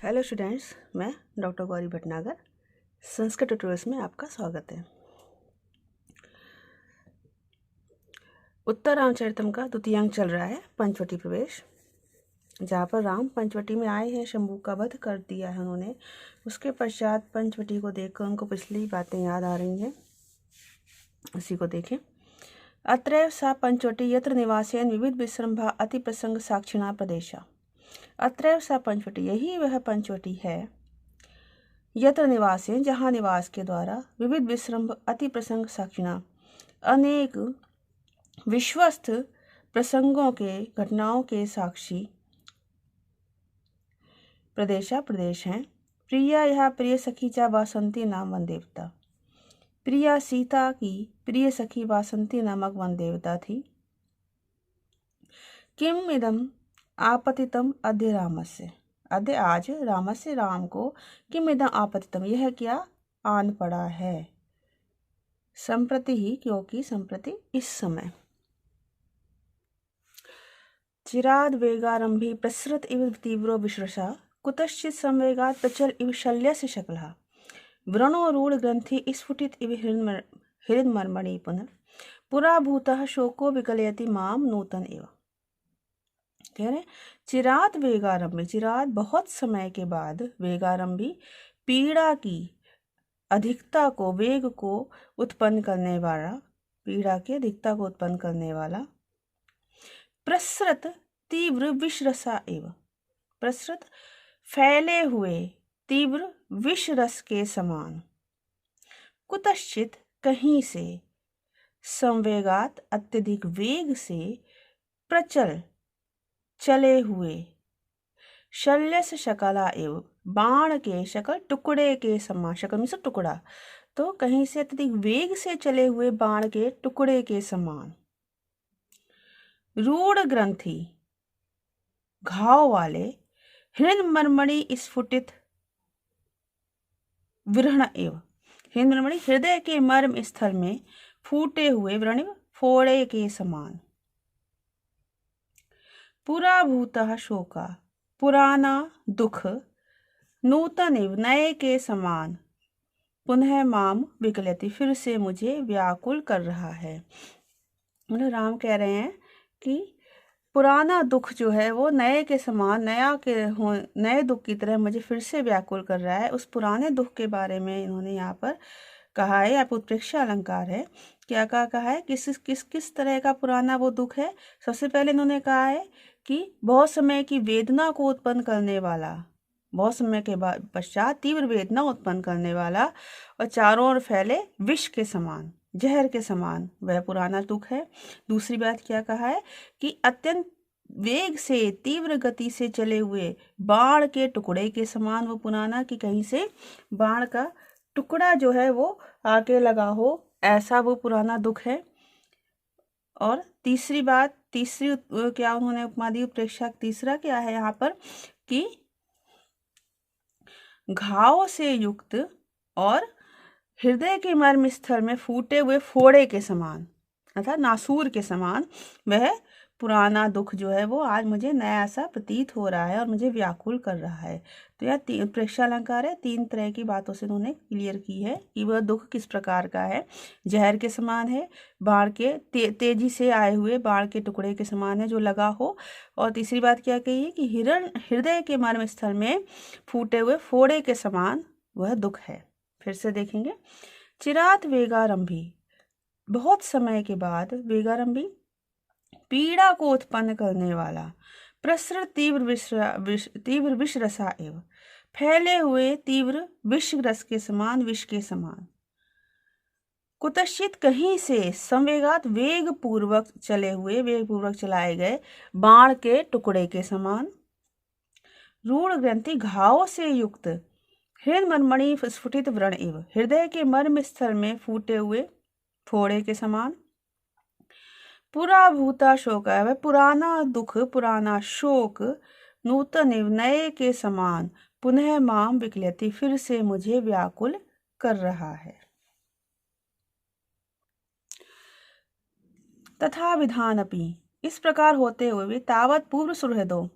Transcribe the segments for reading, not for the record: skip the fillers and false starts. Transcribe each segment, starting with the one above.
Hello students, मैं doctor Gauri Bhatnagar. Sanskrit tutorials में आपका स्वागत है। उत्तर रामचरितम का द्वितीयांक चल रहा है पंचवटी प्रवेश, जहाँ पर राम पंचवटी में आए हैं, शंभू का वध कर दिया है उन्होंने। उसके पश्चात पंचवटी को देखकर उनको पिछली बातें याद आ रही हैं। उसी को देखें। अत्रैव सा पंचवटी यत्र निवासेन विविध विश्रम्भा अति प्रसंग साक्षिणा प्रदेशा। अत्रैव सा पंचवटी, यही वह पंचवटी है। यत्र निवासेन, जहाँ निवास के द्वारा, विविध विश्रम्भ अति प्रसंग साक्षिणा, अनेक विश्वस्त प्रसंगों के, घटनाओं के साक्षी प्रदेशा प्रदेश हैं। प्रिया यह प्रिय सखी चा वासंती नाम वन देवता। प्रिया सीता की प्रिय सखी वासंती नामक वन देवता थी। किम इदम आपतितम अद्य रामस्य, अद्य आज रामस्य राम को, किम इदम आपतितम यह क्या आन पड़ा है। संप्रति ही, क्योंकि संप्रति इस समय। चिराद वेगारंभी प्रसृत इव तीव्रो विश्रसा, कुतश्चित संवेगात् प्रचल इव शल्यस्य शकलः। व्रणो रूढ़ ग्रंथि स्फुटित इव हृन्मर्मणि पुनः, पुरा भूतः शोको विकलयति माम नूतन इव। कह रहे चिराद वेगारंभी, चिराद बहुत समय के बाद, वेगारंभी पीड़ा की अधिकता को, वेग को उत्पन्न करने वाला, पीड़ा की अधिकता को उत्पन्न करने वाला। प्रसृत तीव्र विषरसा एव, प्रसृत फैले हुए, तीव्र विष रस के समान। कुतश्चित कहीं से, संवेगात अत्यधिक वेग से, प्रचल चले हुए, शल्यस शकला एव बाण के, शकल टुकड़े के समान, शकल में से टुकड़ा, तो कहीं से अत्यधिक वेग से चले हुए बाण के टुकड़े के समान। रूढ़ ग्रंथि घाव वाले, हृन्मर्मणि स्फुटित व्रण एव, हृन्मर्मणि हृदय के मर्म स्थल में फूटे हुए, व्रण फोड़े के समान। पुरा भूतः शोका, पुराना दुख, नूतन एव नए के समान, पुनः माम विकलयति फिर से मुझे व्याकुल कर रहा है। मतलब राम कह रहे हैं कि पुराना दुख जो है वो नए के समान, नए दुख की तरह मुझे फिर से व्याकुल कर रहा है। उस पुराने दुख के बारे में इन्होंने यहाँ पर कहा है, यहाँ पर उत्प्रेक्षा अलंकार है। क्या कहा है, किस तरह का पुराना वो दुख है। सबसे पहले इन्होंने कहा है कि बहुत समय की वेदना को उत्पन्न करने वाला, बहुत समय के बाद पश्चात तीव्र वेदना उत्पन्न करने वाला, और चारों ओर फैले विष के समान, जहर के समान, वह पुराना दुख है। दूसरी बात क्या कहा है कि अत्यंत वेग से, तीव्र गति से चले हुए बाण के टुकड़े के समान वो पुराना, कि कहीं से बाण का टुकड़ा जो है वो आके लगा हो, ऐसा वो पुराना दुख है। और तीसरी बात, क्या उन्होंने उपमा दी, उत्प्रेक्षा तीसरा क्या है यहाँ पर, कि घाव से युक्त और हृदय के मर्म स्थल में फूटे हुए फोड़े के समान, अर्थात नासूर के समान, वह पुराना दुख जो है वो आज मुझे नया सा प्रतीत हो रहा है और मुझे व्याकुल कर रहा है। तो यह प्रेक्षा अलंकार है, तीन तरह की बातों से उन्होंने क्लियर की है कि वह दुख किस प्रकार का है। जहर के समान है, बाण के तेजी से आए हुए बाण के टुकड़े के समान है जो लगा हो। और तीसरी बात क्या कही है कि हृदय के मर्म स्थल में फूटे हुए फोड़े के समान वह दुख है। फिर से देखेंगे। चिरात वेगारंभी, बहुत समय के बाद, वेगारंभी पीड़ा को उत्पन्न करने वाला। प्रसृत तीव्र विष रसा एव, फैले हुए तीव्र विष रस के समान, विष के समान। कुतश्चित कहीं से, संवेगात वेग पूर्वक चले हुए, वेग पूर्वक चलाए गए बाण के टुकड़े के समान। रूढ़ ग्रंथि घाव से युक्त, हृन्मर्मणि स्फुटित व्रण एव, हृदय के मर्म स्थल में फूटे हुए फोड़े के समान। पुरा भूता शोक, वह पुराना दुख, पुराना शोक, नूतन एव नए के समान, पुनः माम विकलयति फिर से मुझे व्याकुल कर रहा है। तथा विधानपि, इस प्रकार होते हुए भी, तावत पूर्व सुहृदो,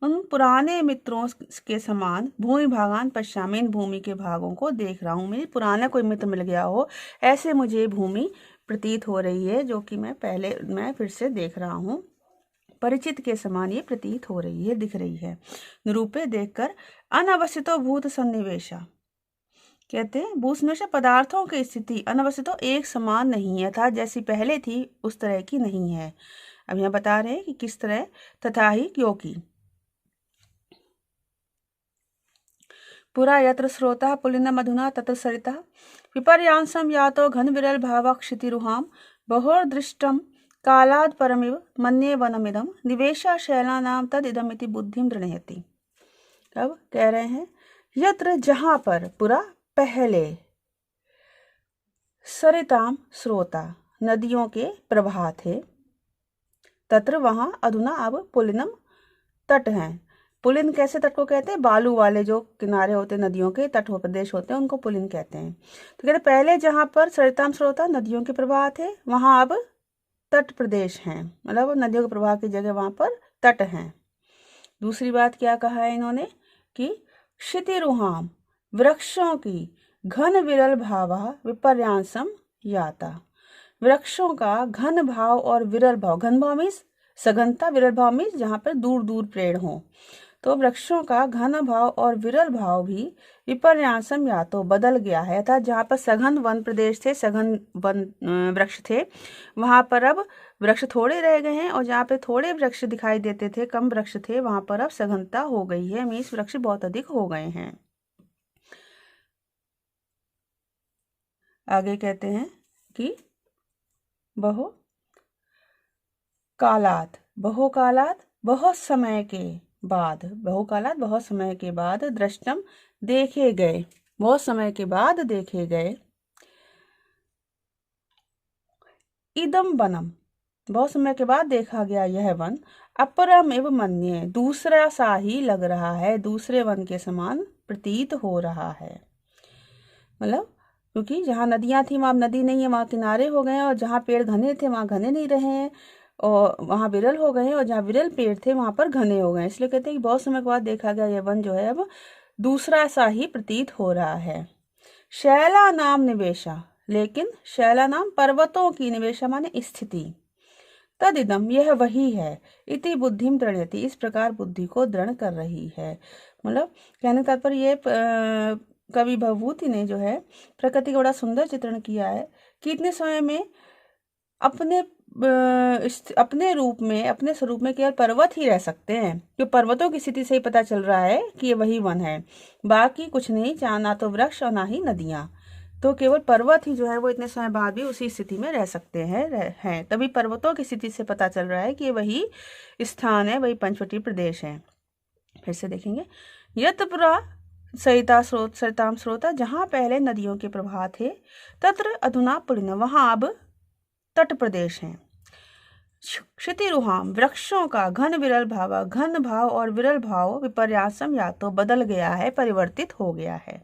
उन पुराने मित्रों के समान भूमि भागान पश्यामि, इन भूमि के भागों को देख रहा हूँ। मेरी पुराना कोई मित्र मिल गया हो, ऐसे मुझे भूमि प्रतीत हो रही है, जो कि मैं फिर से देख रहा हूँ। परिचित के समान ये प्रतीत हो रही है, दिख रही है। निरूपे देखकर अनवस्थितो भूत सन्निवेशा, कहते हैं भूसन्निवेश पदार्थों की स्थिति अनवस्थितो एक समान नहीं है, अर्थात जैसी पहले थी उस तरह की नहीं है। अब यहाँ बता रहे हैं कि किस तरह, तथा ही क्योंकि पुरा यत्र स्रोता पुलिनम अधुना तत्र सरिता विपर्यांसम यातो घन विरल भावा क्षितिरुहाम बहोर्दृष्टम कालाद परमिव मन्ये वनमिदम निवेशा शैलानाम तद इदमिति बुद्धिम दृढ़यति। अब कह रहे हैं यत्र जहां पर, पुरा पहले, सरिताम स्रोता नदियों के प्रवाह थे, तत्र वहां, अधुना अब, पुलिनम तट हैं। पुलिन कैसे तट को कहते हैं? बालू वाले जो किनारे होते हैं नदियों के, तट प्रदेश होते हैं, उनको पुलिन कहते हैं। तो कहते पहले जहां पर सरिताम स्रोता नदियों के प्रवाह थे, वहां अब तट प्रदेश हैं, मतलब नदियों के प्रवाह की जगह वहां पर तट हैं। दूसरी बात क्या कहा है इन्होंने कि क्षितिरुहाम, वृक्षों की, घन विरल भावा विपर्यांसम याता, वृक्षों का घन भाव और विरल भाव, घन भाव मीन्स सघनता, विरल भाव मीन्स जहां पर दूर दूर पेड़ हों, तो वृक्षों का घन भाव और विरल भाव भी विपर्यांसम या तो बदल गया है, अर्थात जहाँ पर सघन वन प्रदेश थे, सघन वन वृक्ष थे, वहां पर अब वृक्ष थोड़े रह गए हैं, और जहाँ पे थोड़े वृक्ष दिखाई देते थे, कम वृक्ष थे, वहां पर अब सघनता हो गई है, मीन्स वृक्ष बहुत अधिक हो गए हैं। आगे कहते हैं कि बहु कालात, बहुत समय के बाद, बहुकालात बहुत समय के बाद, दृष्टम देखे गए, बहुत समय के बाद देखे गए, इदम वनम बहुत समय के बाद देखा गया यह वन, अपरम एवं मन्ये दूसरा सा ही लग रहा है, दूसरे वन के समान प्रतीत हो रहा है। मतलब क्योंकि जहाँ नदियां थी वहां नदी नहीं है, वहां किनारे हो गए हैं, और जहाँ पेड़ घने थे वहां घने नहीं रहे हैं, और वहां विरल हो गए हैं, और जहाँ विरल पेड़ थे वहां पर घने हो गए, इसलिए कहते हैं कि बहुत समय के बाद देखा गया यह वन जो है अब दूसरा सा ही प्रतीत हो रहा है। शैला नाम निवेशा, लेकिन शैला नाम पर्वतों की, निवेशा माने स्थिति, तदिदम यह वही है, इति बुद्धिम दृढ़यति इस प्रकार बुद्धि को दृढ़ कर रही है। मतलब कहने का तात्पर्य ये कवि भवभूति ने जो है प्रकृति का बड़ा सुंदर चित्रण किया है कि इतने समय में अपने रूप में, अपने स्वरूप में केवल पर्वत ही रह सकते हैं, जो पर्वतों की स्थिति से ही पता चल रहा है कि ये वही वन है, बाकी कुछ नहीं, ना तो वृक्ष और ना ही नदियां, तो केवल पर्वत ही जो है वो इतने समय बाद भी उसी स्थिति में रह सकते हैं तभी पर्वतों की स्थिति से पता चल रहा है कि ये वही स्थान है, वही पंचवटी प्रदेश है। फिर से देखेंगे, यत्पुरा सरिताम स्रोता जहाँ पहले नदियों के प्रवाह थे, तत्र अधुना पुलिन वहां अब तट प्रदेश है। क्षितिरुहाम वृक्षों का, घन भाव और विरल भाव विपर्यासम या तो बदल गया है, परिवर्तित हो गया है।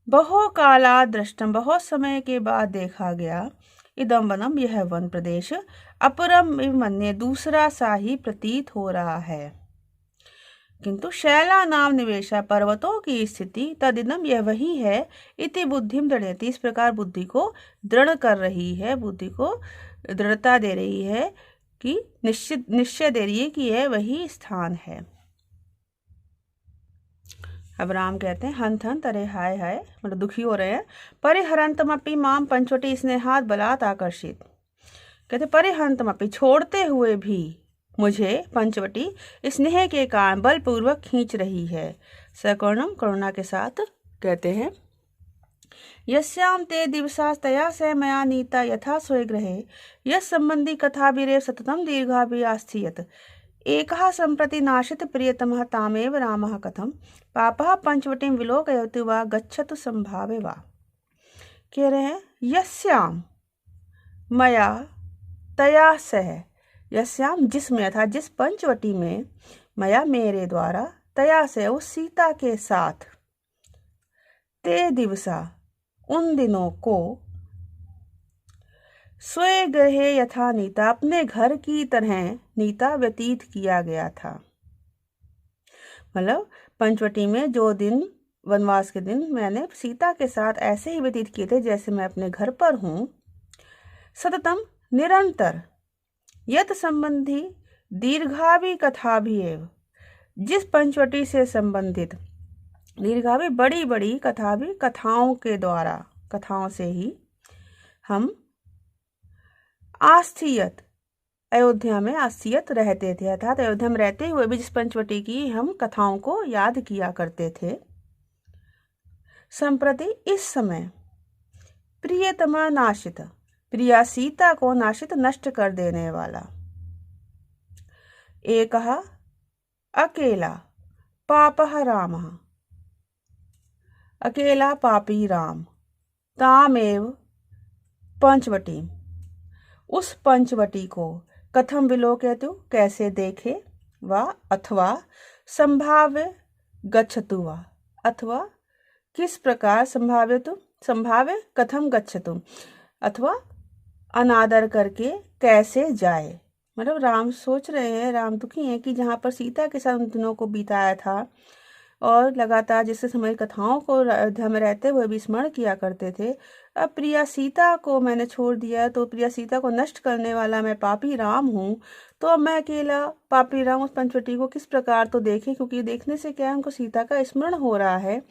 बहुकाला दृष्टम बहुत समय के बाद देखा गया, इदम वनम यह वन प्रदेश, अपरम मन्ये दूसरा सा ही प्रतीत हो रहा है, किंतु शैला नाम निवेशा पर्वतों की स्थिति, तदिदम यह वही है, इति बुद्धिम दृढ़यति इस प्रकार बुद्धि को दृढ़ कर रही है, बुद्धि को दृढ़ता दे रही है, कि निश्चय दे रही है कि यह वही स्थान है। अब राम कहते हैं हंत हंत, अरे हाय हाय, मतलब दुखी हो रहे हैं। परिहरंतमपि माम पंचवटी स्नेहात बलात् आकर्षित, कहते परिहंतमपि छोड़ते हुए भी मुझे पंचवटी स्नेह के कारण बलपूर्वक खींच रही है, सकरुणम करुणा के साथ। कहते हैं यस्याम ते दिवसा तया स मया नीता यथा स्वगृहे यस संबंधी कथा विरेव सततम दीर्घाभि आस्थियत एकः संप्रति नाशित प्रियतमः तामेव रामः कथम पापः पंचवटीं विलोकयति वा गच्छतु संभावे वा। कह रहे हैं यस्याम मया तया सह, यस्याम जिसमें अर्थात जिस पंचवटी में, मया मेरे द्वारा, तया से उस सीता के साथ, ते दिवसा उन दिनों को, स्वे गृहे यथा नीता अपने घर की तरह नीता व्यतीत किया गया था। मतलब पंचवटी में जो दिन, वनवास के दिन मैंने सीता के साथ ऐसे ही व्यतीत किए थे जैसे मैं अपने घर पर हूँ। सततम निरंतर यत संबंधी दीर्घाभि कथा भी एव, जिस पंचवटी से संबंधित दीर्घाभि बड़ी बड़ी कथा भी, कथाओं के द्वारा, कथाओं से ही हम आस्थियत, अयोध्या में आस्थियत रहते थे, अर्थात अयोध्या में रहते हुए भी जिस पंचवटी की हम कथाओं को याद किया करते थे। संप्रति इस समय प्रियतमा नाशित, प्रिया सीता को नाशित नष्ट कर देने वाला, एकः अकेला पापः रामः, अकेला पापी राम, तामेव पंचवटी, उस पंचवटी को, कथम विलोकयतु कैसे देखे, वा अथवा संभाव्य गच्छतु वा, अथवा किस प्रकार, संभाव्यतु संभाव्य कथम गच्छतु, अथवा अनादर करके कैसे जाए। मतलब राम सोच रहे हैं, राम दुखी हैं कि जहाँ पर सीता के साथ उन दिनों को बिताया था और लगातार जिससे समय कथाओं को अयोध्या में रहते हुए भी स्मरण किया करते थे, अब प्रिया सीता को मैंने छोड़ दिया, तो प्रिया सीता को नष्ट करने वाला मैं पापी राम हूँ, तो अब मैं अकेला पापी राम उस पंचवटी को किस प्रकार तो देखें, क्योंकि देखने से क्या है, उनको सीता का स्मरण हो रहा है,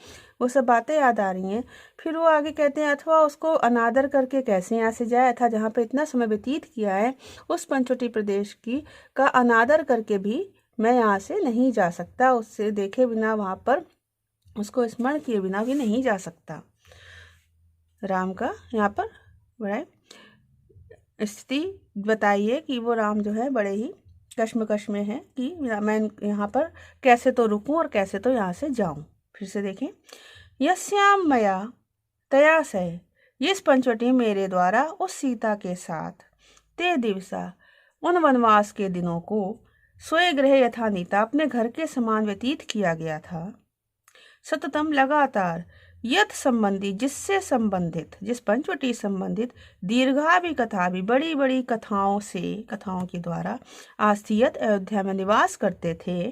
वो सब बातें याद आ रही हैं। फिर वो आगे कहते हैं, अथवा उसको अनादर करके कैसे यहाँ से जाए, अथा जहाँ पे इतना समय व्यतीत किया है उस पंचवटी प्रदेश की का अनादर करके भी मैं यहाँ से नहीं जा सकता, उससे देखे बिना, वहाँ पर उसको स्मरण किए बिना भी नहीं जा सकता। राम का यहाँ पर बड़ा स्थिति बताइए कि वो राम जो है बड़े ही कश्मकश में है कि मैं यहाँ पर कैसे तो रुकूं और कैसे तो यहाँ से जाऊं। फिर से देखें, यस्याम मया तया सह, इस पंचवटी मेरे द्वारा उस सीता के साथ, ते दिवसा उन वनवास के दिनों को, स्वयं गृह यथा नीता अपने घर के समान व्यतीत किया गया था। सततम लगातार यथ संबंधी जिससे संबंधित, जिस पंचवटी संबंधित, दीर्घा भी कथा भी बड़ी बड़ी कथाओं से, कथाओं के द्वारा आस्थियत अयोध्या में निवास करते थे।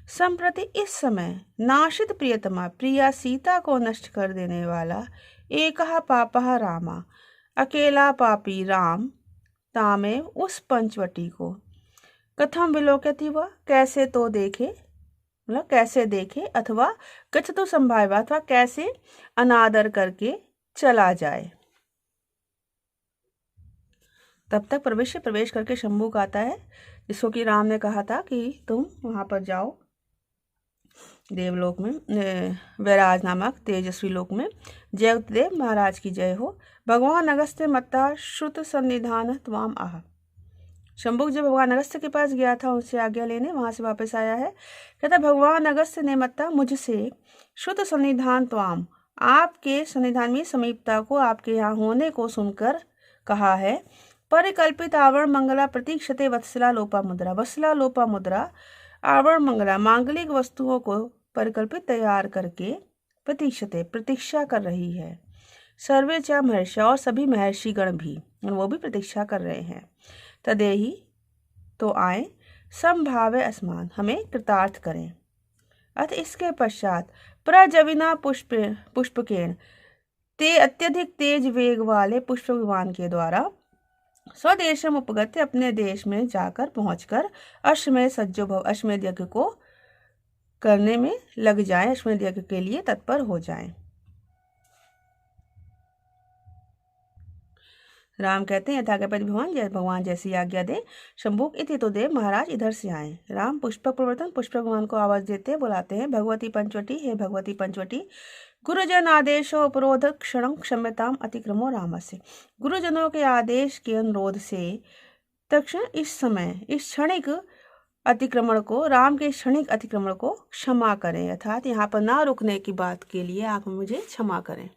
संप्रति इस समय नाशित प्रियतमा प्रिया सीता को नष्ट कर देने वाला, एकः पापः रामा अकेला पापी राम, तामेव उस पंचवटी को, कथम विलोकयति वह कैसे तो देखे, मतलब कैसे देखे, अथवा गच्छतु संभाव्य, अथवा कैसे अनादर करके चला जाए। तब तक प्रवेश करके शंभू आता है, जिसको कि राम ने कहा था कि तुम वहां पर जाओ देवलोक में, वैराज नामक तेजस्वी लोक में। जयदेव महाराज की जय हो। भगवान अगस्त्य मत्ता श्रुत सन्निधान त्वाम आह। शंभुक जब भगवान अगस्त्य के पास गया था उनसे आज्ञा लेने, वहां से वापस आया है, कहता भगवान अगस्त्य ने मत्ता मुझसे श्रुत सन्निधान त्वाम, आपके सन्निधान में समीपता को, आपके यहाँ होने को सुनकर कहा है। परिकल्पित आवरण मंगला प्रतीक्षते वत्सला लोपा मुद्रा, वत्सला लोपा मुद्रा आवरण मंगला मांगलिक वस्तुओं को परिकल्पित तैयार करके प्रतीक्षते प्रतीक्षा कर रही है। सर्वे च महर्षि, और सभी महर्षिगण भी, वो भी प्रतीक्षा कर रहे हैं। तदेहि तो आए, संभावे अस्मान हमें कृतार्थ करें। अथ इसके पश्चात प्रजविना पुष्पकेण ते अत्यधिक तेज वेग वाले पुष्प विमान के द्वारा स्वदेशम उपगत्य अपने देश में जाकर पहुंचकर अश्वमेध सज्जो भव, अश्वमेध यज्ञ को करने में लग जाएं, अश्वमेध यज्ञ के लिए तत्पर हो जाएं। राम कहते हैं यथागपति भगवान जैसी आज्ञा दे। शंभुक इति तो देव महाराज इधर से आए। राम पुष्पक प्रवर्तन, पुष्पक भगवान को आवाज देते बुलाते हैं, भगवती पंचवटी, हे भगवती पंचवटी, गुरुजन आदेशो उपरोध क्षण क्षम्यताम अतिक्रमो रामस्य। गुरुजनों के आदेश के अनुरोध से तक्षण इस समय, इस क्षणिक अतिक्रमण को, राम के क्षणिक अतिक्रमण को क्षमा करें, अर्थात यहाँ पर ना रुकने की बात के लिए आप मुझे क्षमा करें।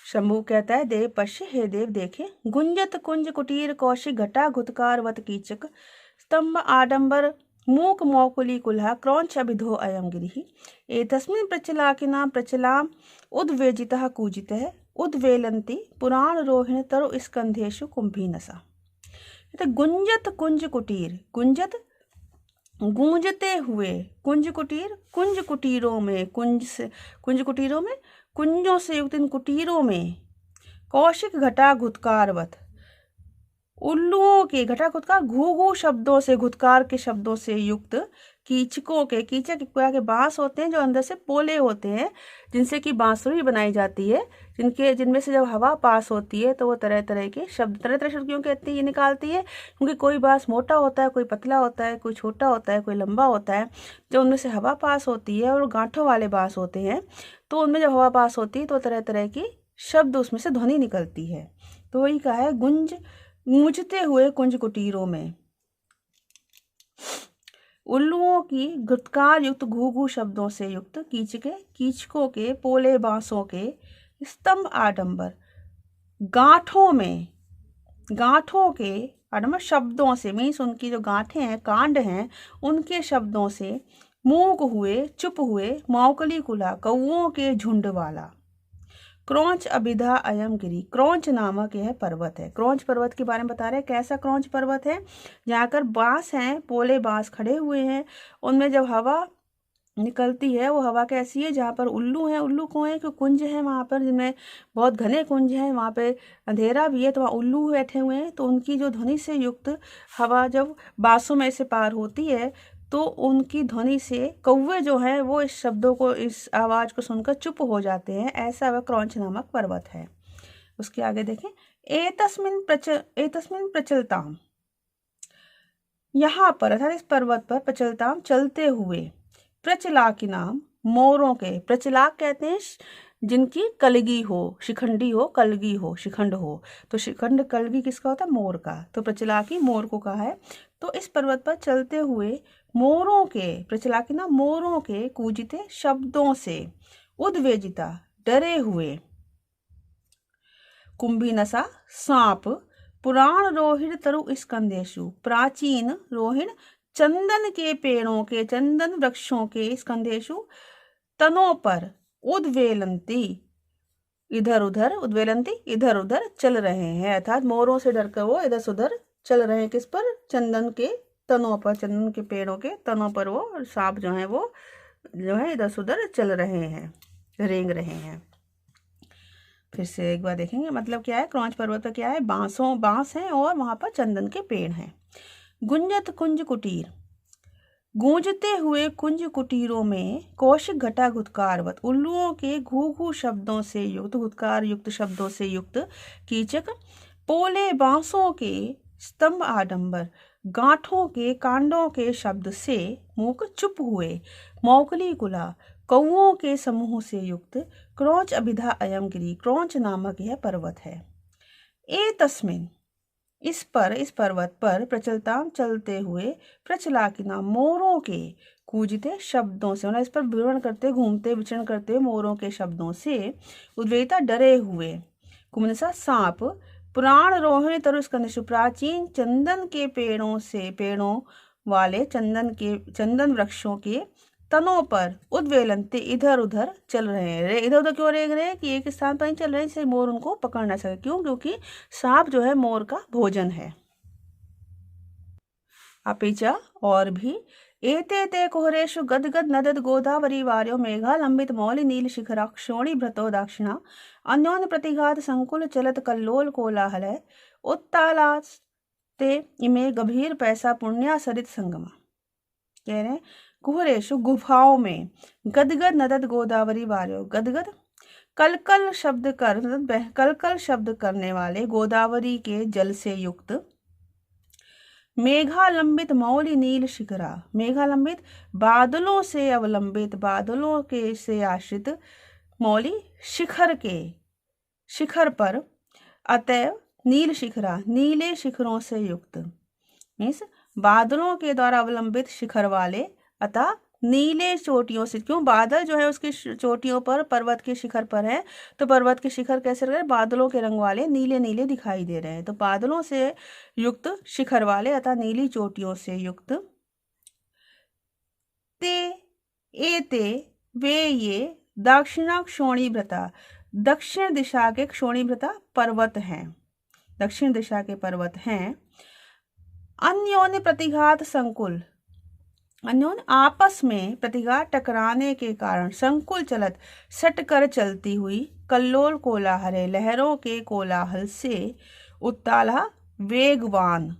शंभु कहता है देव पश्य, हे देव देखे, गुंजत कुंज कुटीर कौशिक घटा घुतकार वत कीचक, स्तंभ आडंबर मूक मौकुली कुल्हा क्रौंच अभिधो अयम गिरिहि, एतस्मिन् प्रचलाकिना प्रचलाम उद्वेजितः कूजितः उद्वेलन्ति पुराण रोहिण तरु स्कंधेषु कुंभीनसा। गुंजत कुंज कुटीर, गुंजत गूंजते हुए कुंज कुटीर, कुंज कुटीरों में, कुंज कुटीरों में, कुंजों से युक्त इन कुटीरों में, कौशिक घटा घुतकारवत, उल्लुओं के, घटा घुतकार घू घू शब्दों से, घुतकार के शब्दों से युक्त, कीचकों के, कीचक के बांस होते हैं जो अंदर से पोले होते हैं, जिनसे कि बांसुरी बनाई जाती है, जिनमें से जब हवा पास होती है तो वो तरह तरह के शब्द, तरह तरह शब्द क्यों कहती है, ये निकालती है क्योंकि कोई बांस मोटा होता है, कोई पतला होता है, कोई छोटा होता है, कोई लंबा होता है। जब उनमें से हवा पास होती है और गांठों वाले बांस होते हैं, तो उनमें जब हवा पास होती है तो तरह तरह की शब्द उसमें से ध्वनि निकलती है। तो वही कहा है, गूंजते हुए कुंज कुटीरों में, उल्लुओं की घुटकार युक्त घू घू शब्दों से युक्त, कीचकों के पोले बांसों के स्तंभ आडंबर, गांठों में, गांठों के आडंबर शब्दों से, मीन्स उनकी जो गांठें हैं, कांड हैं, उनके शब्दों से, मूक हुए, चुप हुए, मौकली कुला, कौओं के झुंड वाला। क्रौंच अभिधा अयम गिरी, क्रौंच नामक यह पर्वत है। क्रौंच पर्वत के बारे में बता रहे हैं, कैसा क्रौंच पर्वत है, जहाँ कर बांस हैं, पोले बांस खड़े हुए हैं, उनमें जब हवा निकलती है वो हवा कैसी है, जहाँ पर उल्लू हैं, उल्लू कौन है, क्योंकि कुंज है वहाँ पर, जिनमें बहुत घने कुंज हैं, वहाँ पे अंधेरा भी है, तो वहाँ उल्लू बैठे हुए हैं, तो उनकी जो ध्वनि से युक्त हवा जब बांसों में से पार होती है तो उनकी ध्वनि से कौवे जो हैं वो इस शब्दों को, इस आवाज़ को सुनकर चुप हो जाते हैं। ऐसा वह क्रौंच नामक पर्वत है। उसके आगे देखें, एतस्मिन प्रचलताम, यहाँ पर अर्थात इस पर्वत पर, प्रचलताम चलते हुए, प्रचलाकी नाम मोरों के, प्रचलाक कहते हैं जिनकी कलगी हो, शिखंडी हो, कलगी हो, शिखंड हो, तो शिखंड कलगी किसका होता है, मोर का, तो प्रचलाकी मोर को कहा है। तो इस पर्वत पर चलते हुए मोरों के, प्रचलाकी नाम मोरों के कूजिते शब्दों से, उद्वेजिता डरे हुए, कुंभीनसा सांप, पुराण रोहिण तरु स्कंदेशु, प्राचीन रोहिण चंदन के पेड़ों के, चंदन वृक्षों के स्कंदेशु तनों पर, उद्वेलंती इधर उधर, उद्वेलंती इधर उधर चल रहे हैं, अर्थात मोरों से डरकर वो इधर से उधर चल रहे हैं, किस पर, चंदन के तनों पर, चंदन के पेड़ों के तनों पर वो सांप जो है वो जो है इधर से उधर चल रहे हैं, रेंग रहे हैं। फिर से एक बार देखेंगे, मतलब क्या है, क्रौंच पर्वत पर क्या है, बांस हैं और वहां पर चंदन के पेड़ हैं। गुंजत कुंज कुटीर, गूंजते हुए कुंज कुटीरों में, कौशिक घटा घुतकारवत, उल्लुओं के घू घू शब्दों से युक्त, घुतकार युक्त शब्दों से युक्त, कीचक पोले बांसों के स्तंभ आडंबर, गांठों के कांडों के शब्द से मूक चुप हुए, मौकली कुला, कौओं के समूह से युक्त, क्रौंच अभिधा अयम गिरी, क्रौंच नामक यह पर्वत है। ए तस्मिन, इस पर्वत पर, प्रचलताम चलते हुए, प्रचलाकिना मोरों के कूजते शब्दों से, इस पर विवरण करते, घूमते विचरण करते हुए मोरों के शब्दों से, उद्वेता डरे हुए, कुमनसा सांप, पुराण रोहिणी तरु स्कंदेशु, प्राचीन चंदन के पेड़ों वाले चंदन वृक्षों के तनों पर, उद्वेलनते इधर उधर चल रहे हैं, इधर उधर क्यों रेंग रहे हैं, कि एक स्थान पर नहीं चल रहे हैं जिससे मोर उनको पकड़ ना सके, क्यों, क्योंकि सांप जो है मोर का भोजन है। अपीचा और भी, एते ते कुहरेषु गदगद नदद गोदावरी वार्यो मेघा लंबित मौलि नील शिखराक्षोणि भ्रतो दाक्षिणा, अन्योन्य प्रतिघात संकुल चलत कल्लोल कोलाहल, उत्तालास्ते इमे गभीर पैसा पुण्या सरित संगमा। कह रहे हैं, कुहरेशु गुफाओं में, गदगद नदद गोदावरी वार्यो, गदगद कलकल शब्द कर, कलकल शब्द करने वाले गोदावरी के जल से युक्त, मेघालंबित मौलि नील शिखरा, मेघालंबित बादलों से अवलंबित, बादलों के से आश्रित, मौलि शिखर पर, अतएव नील शिखरा, नीले शिखरों से युक्त, मीन्स बादलों के द्वारा अवलंबित शिखर वाले, अतः नीले चोटियों से, क्यों, बादल जो है उसकी चोटियों पर, पर्वत के शिखर पर है, तो पर्वत के शिखर कैसे रहे, बादलों के रंग वाले नीले नीले दिखाई दे रहे हैं, तो बादलों से युक्त शिखर वाले अतः नीली चोटियों से युक्त, ते वे ये दक्षिणाक्षोणीभृता, दक्षिण दिशा के क्षोणीभृता पर्वत हैं, दक्षिण दिशा के पर्वत हैं। अन्योन्य प्रतिघात संकुल, अन्योन्य आपस में प्रतिघात टकराने के कारण संकुल चलत सटकर चलती हुई कल्लोल कोलाहले लहरों के कोलाहल से उत्ताला वेगवान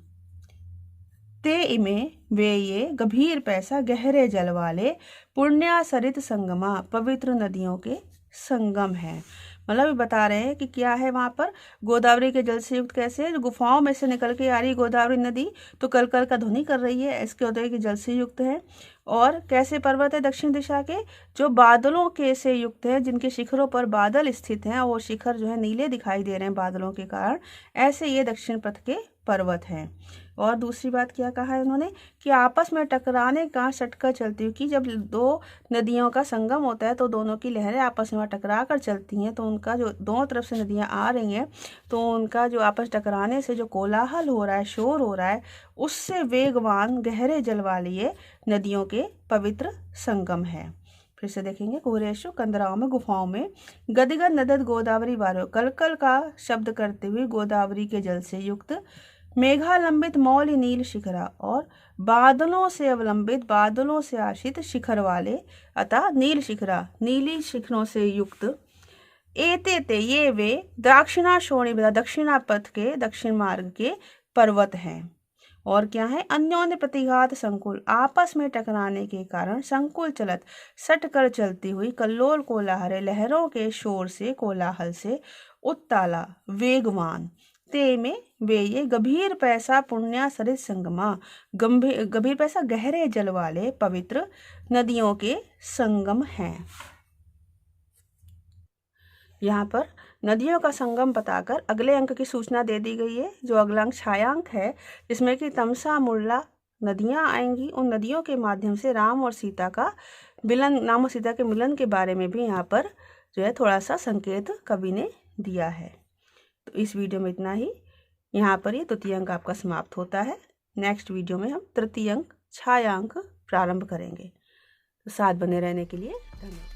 ते इमे वे ये गंभीर पैसा गहरे जल वाले पुण्यासरित संगमा पवित्र नदियों के संगम है। मतलब बता रहे हैं कि क्या है वहां पर गोदावरी के जल से युक्त कैसे गुफाओं में से निकल के आ रही गोदावरी नदी तो कल कल का ध्वनि कर रही है, इसके होते कि जल से युक्त है। और कैसे पर्वत है दक्षिण दिशा के जो बादलों के से युक्त है, जिनके शिखरों पर बादल स्थित हैं और वो शिखर जो है नीले दिखाई दे रहे हैं बादलों के कारण, ऐसे ये दक्षिण पथ के पर्वत हैं। और दूसरी बात क्या कहा है उन्होंने कि आपस में टकराने का सटकर चलती हुई कि जब दो नदियों का संगम होता है तो दोनों की लहरें आपस में टकरा कर चलती हैं, तो उनका जो दोनों तरफ से नदियां आ रही हैं तो उनका जो आपस टकराने से जो कोलाहल हो रहा है, शोर हो रहा है, उससे वेगवान गहरे जल वाली ये नदियों के पवित्र संगम है। फिर से देखेंगे कुहरेशु कंदराओं में गुफाओं में गदगद नदद गोदावरी वारो कलकल का शब्द करते हुए गोदावरी के जल से युक्त मेघालंबित मौल नील शिखरा और बादलों से अवलंबित बादलों से आश्रित शिखर वाले अतः नील शिखरा नीली शिखरों से युक्त एते ते ये वे दक्षिणाशोणी दक्षिणा पथ के दक्षिण मार्ग के पर्वत हैं। और क्या है अन्योन्य प्रतिघात संकुल आपस में टकराने के कारण संकुल चलत सट कर चलती हुई कल्लोल कोलाहल लहरों के शोर से कोलाहल से उत्ताला वेगवान ते में वे ये गंभीर पैसा पुण्या सरित संगमा गंभीर पैसा गहरे जल वाले पवित्र नदियों के संगम हैं। यहाँ पर नदियों का संगम बताकर अगले अंक की सूचना दे दी गई है। जो अगला अंक छायांक है जिसमें कि तमसा मुरला नदियाँ आएंगी, उन नदियों के माध्यम से राम और सीता का मिलन, राम और सीता के मिलन के बारे में भी यहाँ पर जो है थोड़ा सा संकेत कवि ने दिया है। तो इस वीडियो में इतना ही। यहाँ पर ये द्वितीय अंक आपका समाप्त होता है। नेक्स्ट वीडियो में हम तृतीय अंक छायांक प्रारंभ करेंगे। तो साथ बने रहने के लिए धन्यवाद।